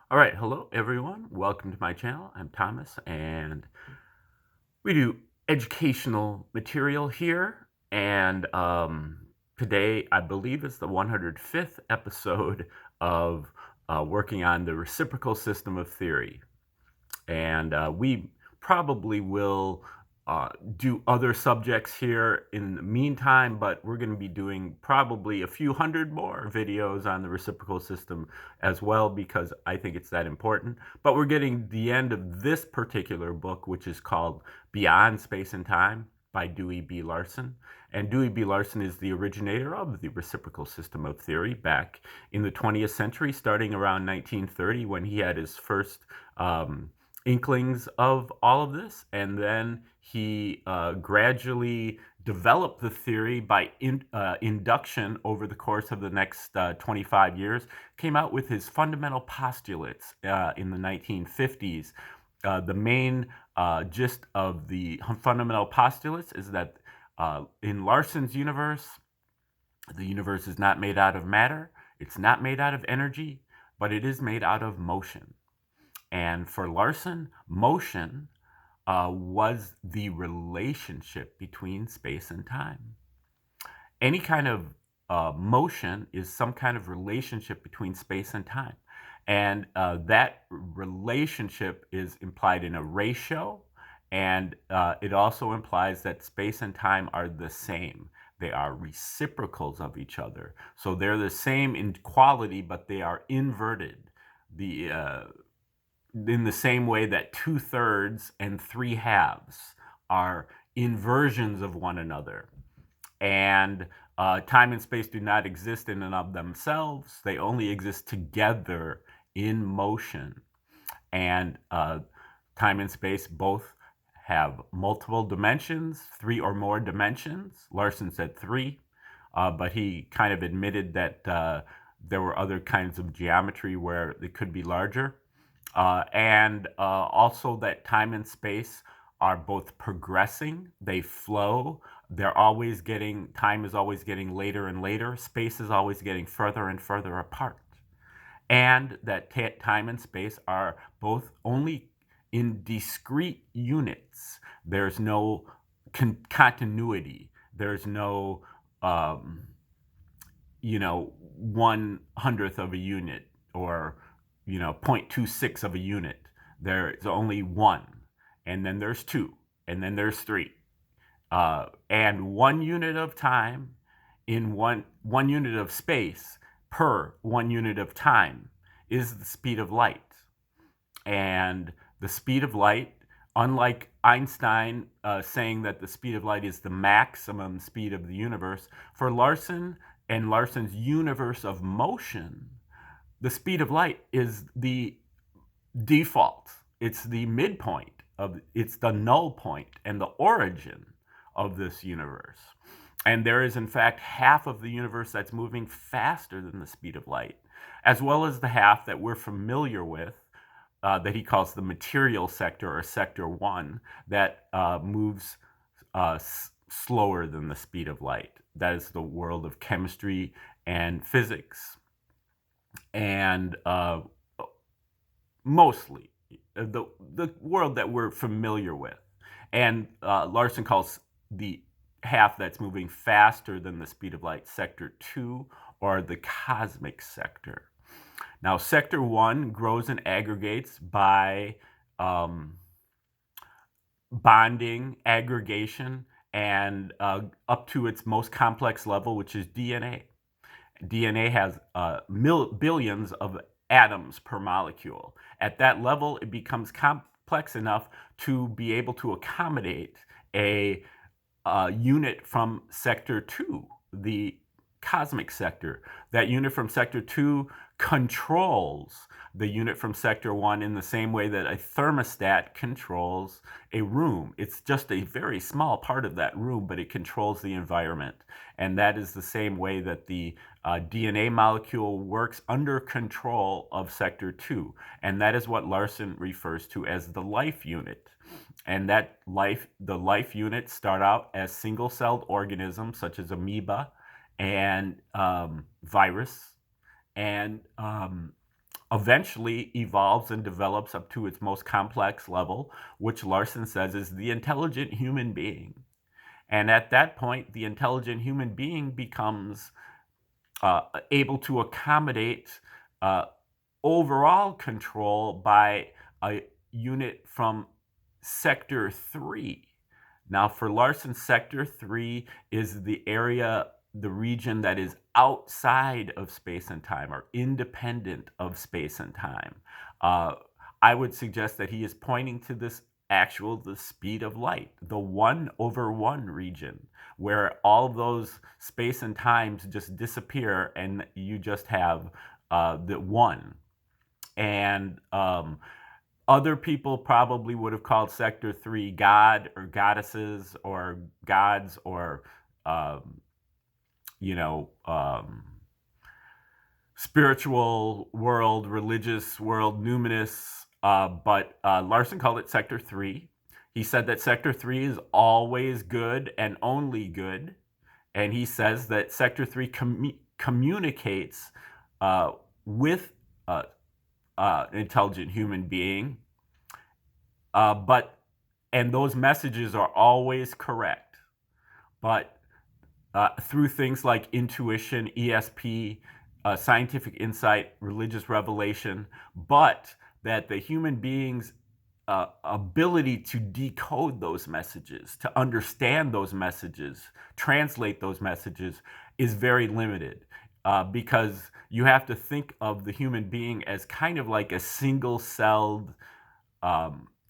All right, hello everyone. Welcome to my channel. I'm Thomas, and we do educational material here. And today, I believe, is the 105th episode of working on the reciprocal system of theory. And we probably will uh, do other subjects here in the meantime, but we're going to be doing probably a few hundred more videos on the reciprocal system as well, because I think it's that important. But we're getting the end of this particular book, which is called Beyond Space and Time by Dewey B. Larson. And Dewey B. Larson is the originator of the reciprocal system of theory back in the 20th century, starting around 1930, when he had his first inklings of all of this, and then he gradually developed the theory by induction over the course of the next 25 years, came out with his fundamental postulates in the 1950s. The main gist of the fundamental postulates is that in Larson's universe, the universe is not made out of matter, it's not made out of energy, but it is made out of motion. And for Larson, motion was the relationship between space and time. Any kind of motion is some kind of relationship between space and time. And that relationship is implied in a ratio, and it also implies that space and time are the same. They are reciprocals of each other. So they're the same in quality, but they are inverted. In the same way that 2/3 and 3/2 are inversions of one another. And time and space do not exist in and of themselves. They only exist together in motion. And time and space both have multiple dimensions, 3 or more dimensions. Larson said 3, but he kind of admitted that there were other kinds of geometry where they could be larger. And also that time and space are both progressing, they flow, time is always getting later and later, space is always getting further and further apart. And that time and space are both only in discrete units. There's no continuity. There's no, 1/100th of a unit, or 0.26 of a unit. There's only one, and then there's two, and then there's three. And 1 unit of time in one unit of space per 1 unit of time is the speed of light. And the speed of light, unlike Einstein saying that the speed of light is the maximum speed of the universe, for Larson and Larson's universe of motion, the speed of light is the default. It's the midpoint it's the null point and the origin of this universe. And there is, in fact, half of the universe that's moving faster than the speed of light, as well as the half that we're familiar with, that he calls the material sector, or sector 1, that moves slower than the speed of light. That is the world of chemistry and physics. And mostly the world that we're familiar with. And Larson calls the half that's moving faster than the speed of light sector 2, or the cosmic sector. Now, sector 1 grows and aggregates by bonding, aggregation, and up to its most complex level, which is DNA. DNA has billions of atoms per molecule. At that level, it becomes complex enough to be able to accommodate a unit from sector 2, the cosmic sector. That unit from sector 2 controls the unit from sector 1 in the same way that a thermostat controls a room. It's just a very small part of that room, but it controls the environment. And that is the same way that the DNA molecule works under control of sector 2. And that is what Larson refers to as the life unit. And the life units start out as single-celled organisms, such as amoeba and virus and eventually evolves and develops up to its most complex level, which Larson says is the intelligent human being. And at that point, the intelligent human being becomes able to accommodate uh, overall control by a unit from Sector 3. Now, for Larson, Sector 3 is the area, the region that is outside of space and time or independent of space and time. Uh, I would suggest that he is pointing to the speed of light, the 1/1 region, where all those space and times just disappear and you just have the one. And other people probably would have called Sector 3 God or goddesses or gods or, um, you know, spiritual world, religious world, numinous. But Larson called it Sector 3. He said that Sector 3 is always good and only good. And he says that Sector 3 communicates with an intelligent human being, and those messages are always correct. But through things like intuition, ESP, scientific insight, religious revelation, but that the human being's ability to decode those messages, to understand those messages, translate those messages is very limited. Because you have to think of the human being as kind of like a single-celled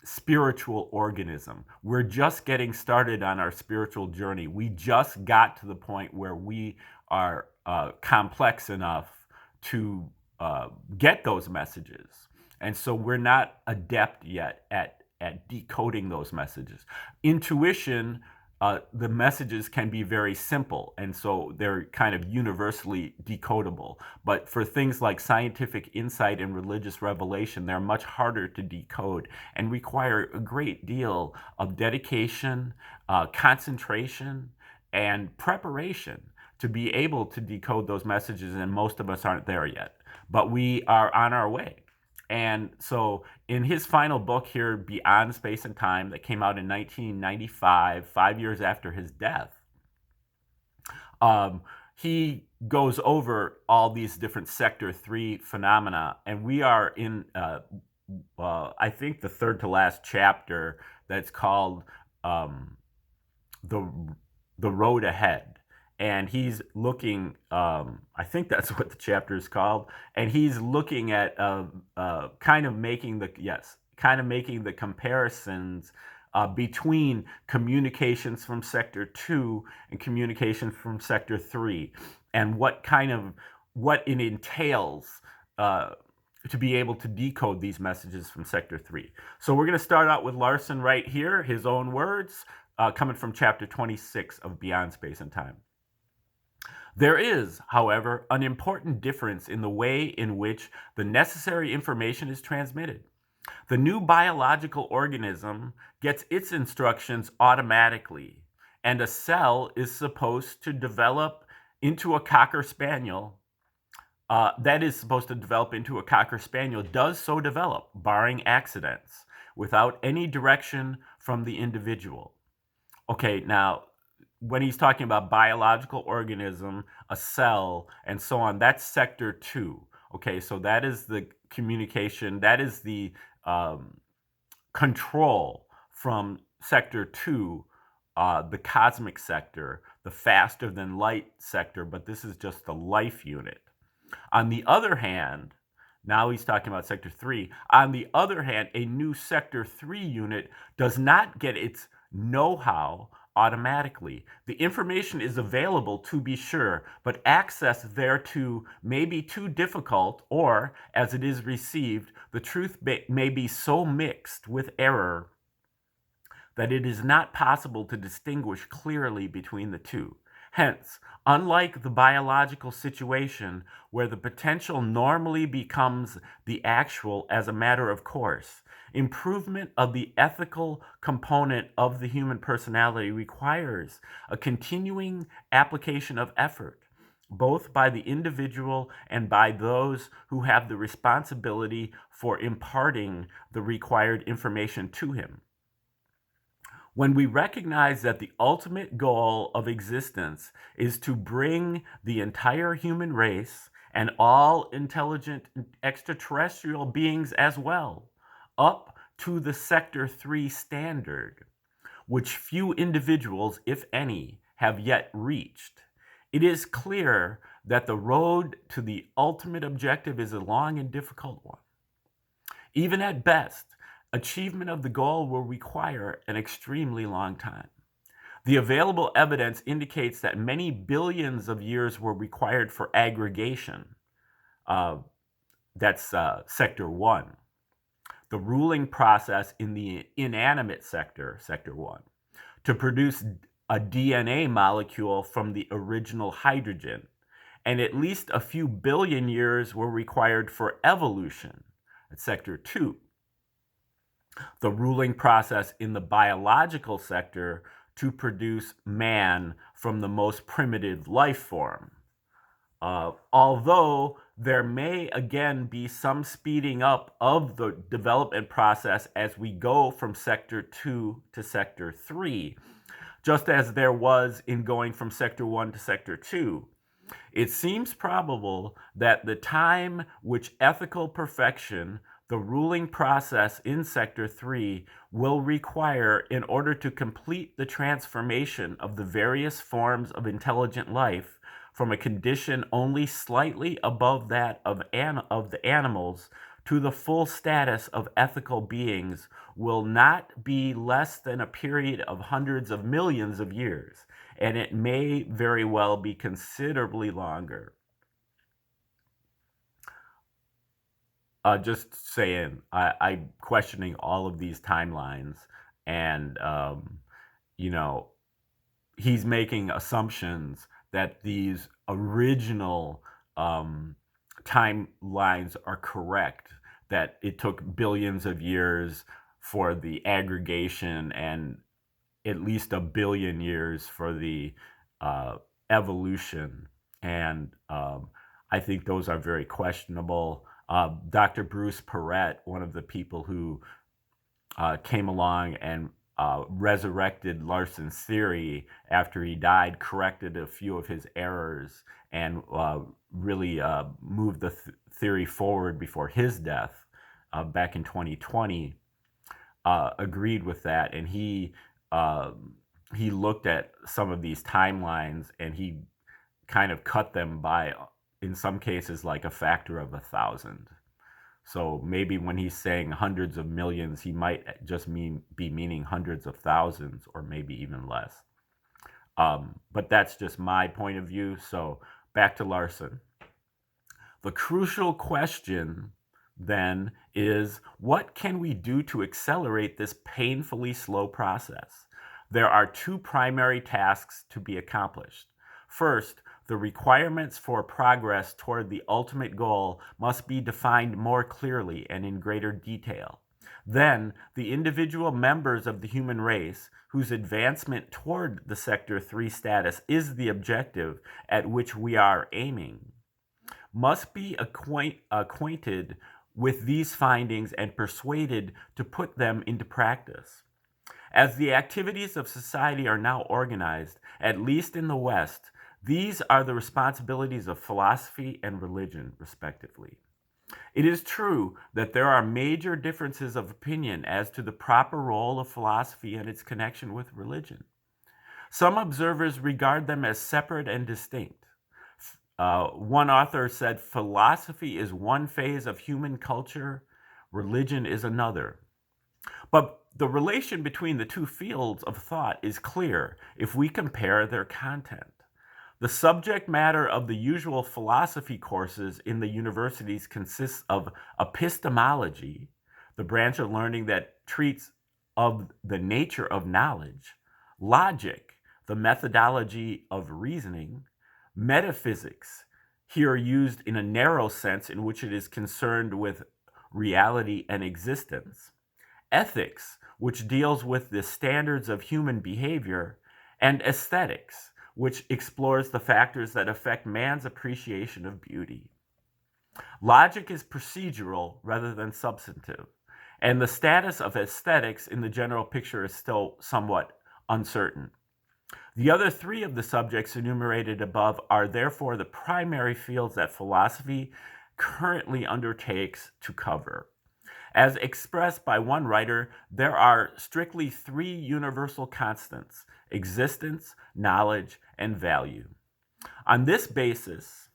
spiritual organism. We're just getting started on our spiritual journey. We just got to the point where we are complex enough to get those messages. And so we're not adept yet at decoding those messages. Intuition, the messages can be very simple, and so they're kind of universally decodable. But for things like scientific insight and religious revelation, they're much harder to decode and require a great deal of dedication, concentration, and preparation to be able to decode those messages, and most of us aren't there yet. But we are on our way. And so in his final book here, Beyond Space and Time, that came out in 1995, 5 years after his death, he goes over all these different Sector 3 phenomena. And we are in, I think, the third to last chapter that's called the Road Ahead. And he's looking, I think that's what the chapter is called, and he's looking at kind of making the comparisons between communications from Sector 2 and communications from Sector 3, and what it entails to be able to decode these messages from Sector 3. So we're going to start out with Larson right here, his own words, coming from chapter 26 of Beyond Space and Time. There is, however, an important difference in the way in which the necessary information is transmitted. The new biological organism gets its instructions automatically, and a cell is supposed to develop into a Cocker Spaniel. Does so develop, barring accidents, without any direction from the individual. Okay, now, when he's talking about biological organism, a cell, and so on, that's Sector 2. Okay, so that is the communication, that is the control from Sector 2, the cosmic sector, the faster than light sector, but this is just the life unit. On the other hand, now he's talking about Sector 3. On the other hand, a new Sector 3 unit does not get its know-how automatically. The information is available, to be sure, but access thereto may be too difficult, or, as it is received, the truth may be so mixed with error that it is not possible to distinguish clearly between the two. Hence, unlike the biological situation, where the potential normally becomes the actual as a matter of course, improvement of the ethical component of the human personality requires a continuing application of effort, both by the individual and by those who have the responsibility for imparting the required information to him. When we recognize that the ultimate goal of existence is to bring the entire human race and all intelligent extraterrestrial beings as well up to the Sector 3 standard, which few individuals, if any, have yet reached, it is clear that the road to the ultimate objective is a long and difficult one. Even at best, achievement of the goal will require an extremely long time. The available evidence indicates that many billions of years were required for aggregation. That's Sector 1. The ruling process in the inanimate sector, Sector 1, to produce a DNA molecule from the original hydrogen, and at least a few billion years were required for evolution, at Sector 2. The ruling process in the biological sector to produce man from the most primitive life form. Although there may again be some speeding up of the development process as we go from Sector 2 to Sector 3, just as there was in going from Sector 1 to Sector 2, it seems probable that the time which ethical perfection, the ruling process in Sector 3, will require in order to complete the transformation of the various forms of intelligent life from a condition only slightly above that of the animals to the full status of ethical beings will not be less than a period of hundreds of millions of years, and it may very well be considerably longer. Just saying, I'm questioning all of these timelines, and he's making assumptions that these original timelines are correct, that it took billions of years for the aggregation and at least a billion years for the evolution. And I think those are very questionable. Dr. Bruce Perret, one of the people who came along and resurrected Larson's theory after he died, corrected a few of his errors, and really moved the theory forward before his death back in 2020, agreed with that. And he looked at some of these timelines and he kind of cut them by, in some cases, like a factor of 1,000. So maybe when he's saying hundreds of millions, he might just be meaning hundreds of thousands, or maybe even less. But that's just my point of view. So back to Larson. The crucial question then is, what can we do to accelerate this painfully slow process? There are two primary tasks to be accomplished. First, the requirements for progress toward the ultimate goal must be defined more clearly and in greater detail. Then, the individual members of the human race, whose advancement toward the Sector 3 status is the objective at which we are aiming, must be acquainted with these findings and persuaded to put them into practice. As the activities of society are now organized, at least in the West, these are the responsibilities of philosophy and religion, respectively. It is true that there are major differences of opinion as to the proper role of philosophy and its connection with religion. Some observers regard them as separate and distinct. One author said, philosophy is one phase of human culture, religion is another. But the relation between the two fields of thought is clear if we compare their content. The subject matter of the usual philosophy courses in the universities consists of epistemology, the branch of learning that treats of the nature of knowledge, logic, the methodology of reasoning, metaphysics, here used in a narrow sense in which it is concerned with reality and existence, ethics, which deals with the standards of human behavior, and aesthetics, which explores the factors that affect man's appreciation of beauty. Logic is procedural rather than substantive, and the status of aesthetics in the general picture is still somewhat uncertain. The other three of the subjects enumerated above are therefore the primary fields that philosophy currently undertakes to cover. As expressed by one writer, there are strictly three universal constants: existence, knowledge, and value. On this basis,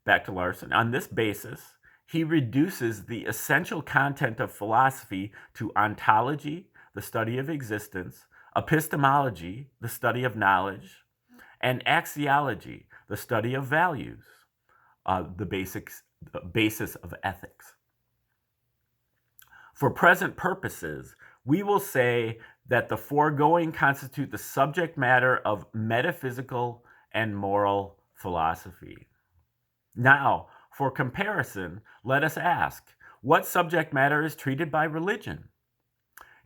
back to Larson, on this basis, he reduces the essential content of philosophy to ontology, the study of existence, epistemology, the study of knowledge, and axiology, the study of values, the basis of ethics. For present purposes, we will say that the foregoing constitute the subject matter of metaphysical and moral philosophy. Now, for comparison, let us ask, what subject matter is treated by religion?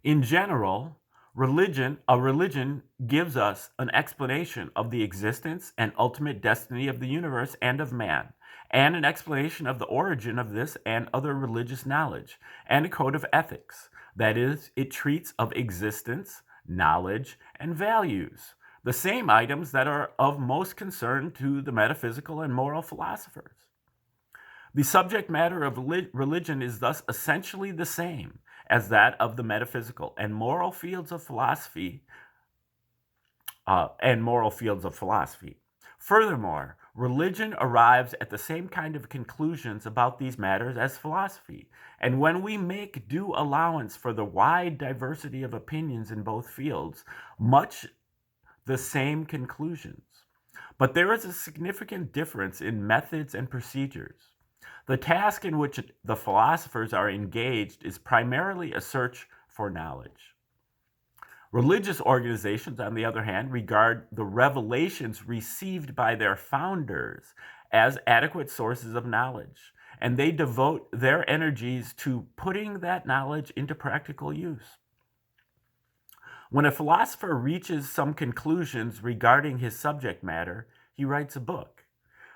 In general, a religion gives us an explanation of the existence and ultimate destiny of the universe and of man, and an explanation of the origin of this and other religious knowledge, and a code of ethics. That is, it treats of existence, knowledge, and values, the same items that are of most concern to the metaphysical and moral philosophers. The subject matter of religion is thus essentially the same as that of the metaphysical and moral fields of philosophy. Furthermore, religion arrives at the same kind of conclusions about these matters as philosophy, and when we make due allowance for the wide diversity of opinions in both fields, much the same conclusions. But there is a significant difference in methods and procedures. The task in which the philosophers are engaged is primarily a search for knowledge. Religious organizations, on the other hand, regard the revelations received by their founders as adequate sources of knowledge, and they devote their energies to putting that knowledge into practical use. When a philosopher reaches some conclusions regarding his subject matter, he writes a book.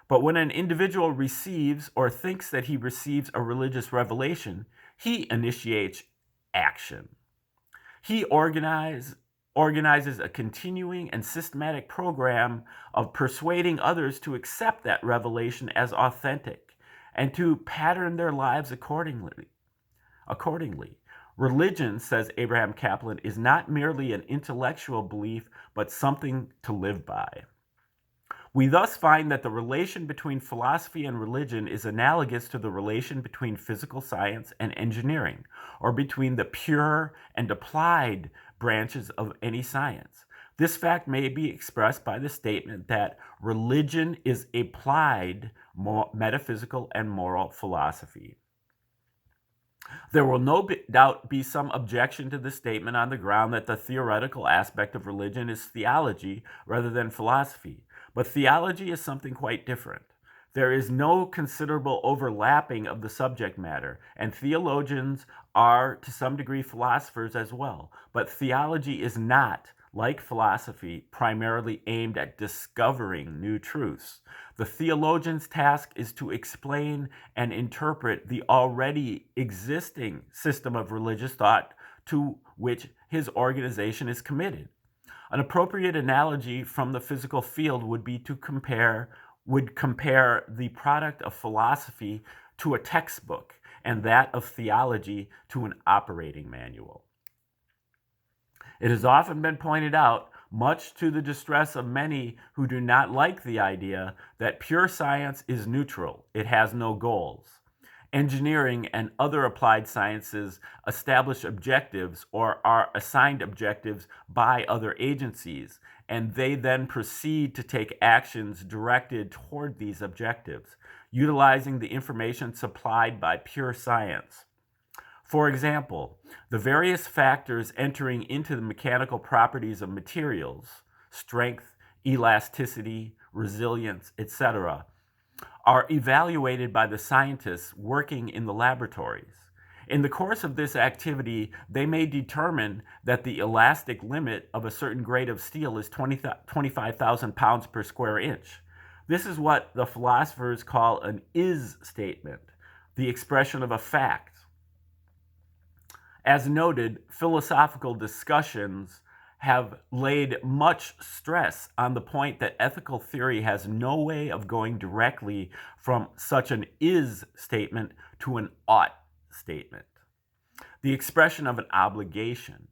But when an individual receives or thinks that he receives a religious revelation, he initiates action. He organizes a continuing and systematic program of persuading others to accept that revelation as authentic and to pattern their lives accordingly. Religion, says Abraham Kaplan, is not merely an intellectual belief, but something to live by. We thus find that the relation between philosophy and religion is analogous to the relation between physical science and engineering, or between the pure and applied branches of any science. This fact may be expressed by the statement that religion is applied metaphysical and moral philosophy. There will no doubt be some objection to this statement on the ground that the theoretical aspect of religion is theology rather than philosophy. But theology is something quite different. There is no considerable overlapping of the subject matter, and theologians are to some degree philosophers as well. But theology is not, like philosophy, primarily aimed at discovering new truths. The theologian's task is to explain and interpret the already existing system of religious thought to which his organization is committed. An appropriate analogy from the physical field would compare the product of philosophy to a textbook and that of theology to an operating manual. It has often been pointed out, much to the distress of many who do not like the idea, that pure science is neutral. It has no goals. Engineering and other applied sciences establish objectives or are assigned objectives by other agencies, and they then proceed to take actions directed toward these objectives, utilizing the information supplied by pure science. For example, the various factors entering into the mechanical properties of materials, strength, elasticity, resilience, etc., are evaluated by the scientists working in the laboratories. In the course of this activity, they may determine that the elastic limit of a certain grade of steel is 25,000 pounds per square inch. This is what the philosophers call an is statement, the expression of a fact. As noted, philosophical discussions have laid much stress on the point that ethical theory has no way of going directly from such an is statement to an ought statement, the expression of an obligation.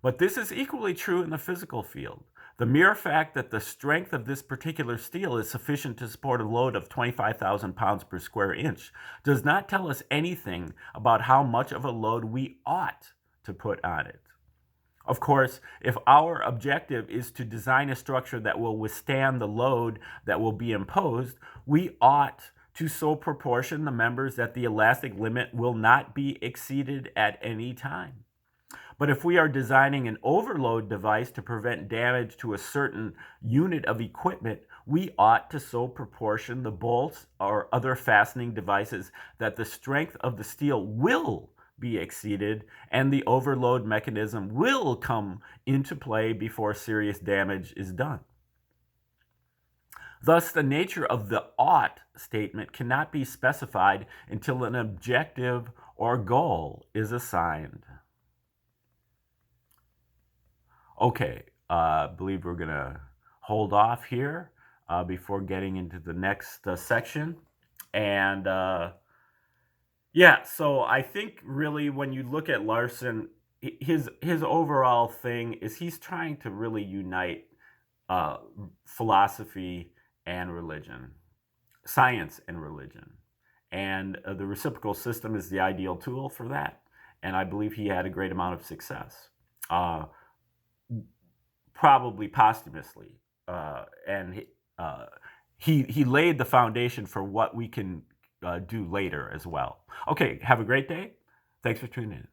But this is equally true in the physical field. The mere fact that the strength of this particular steel is sufficient to support a load of 25,000 pounds per square inch does not tell us anything about how much of a load we ought to put on it. Of course, if our objective is to design a structure that will withstand the load that will be imposed, we ought to so proportion the members that the elastic limit will not be exceeded at any time. But if we are designing an overload device to prevent damage to a certain unit of equipment, we ought to so proportion the bolts or other fastening devices that the strength of the steel will be exceeded and the overload mechanism will come into play before serious damage is done. Thus, the nature of the ought statement cannot be specified until an objective or goal is assigned. Okay, I believe we're going to hold off here before getting into the next section. And yeah, so I think really when you look at Larson, his overall thing is he's trying to really unite philosophy and religion, science and religion. And the reciprocal system is the ideal tool for that. And I believe he had a great amount of success. Probably posthumously, and he laid the foundation for what we can do later as well. Okay, have a great day. Thanks for tuning in.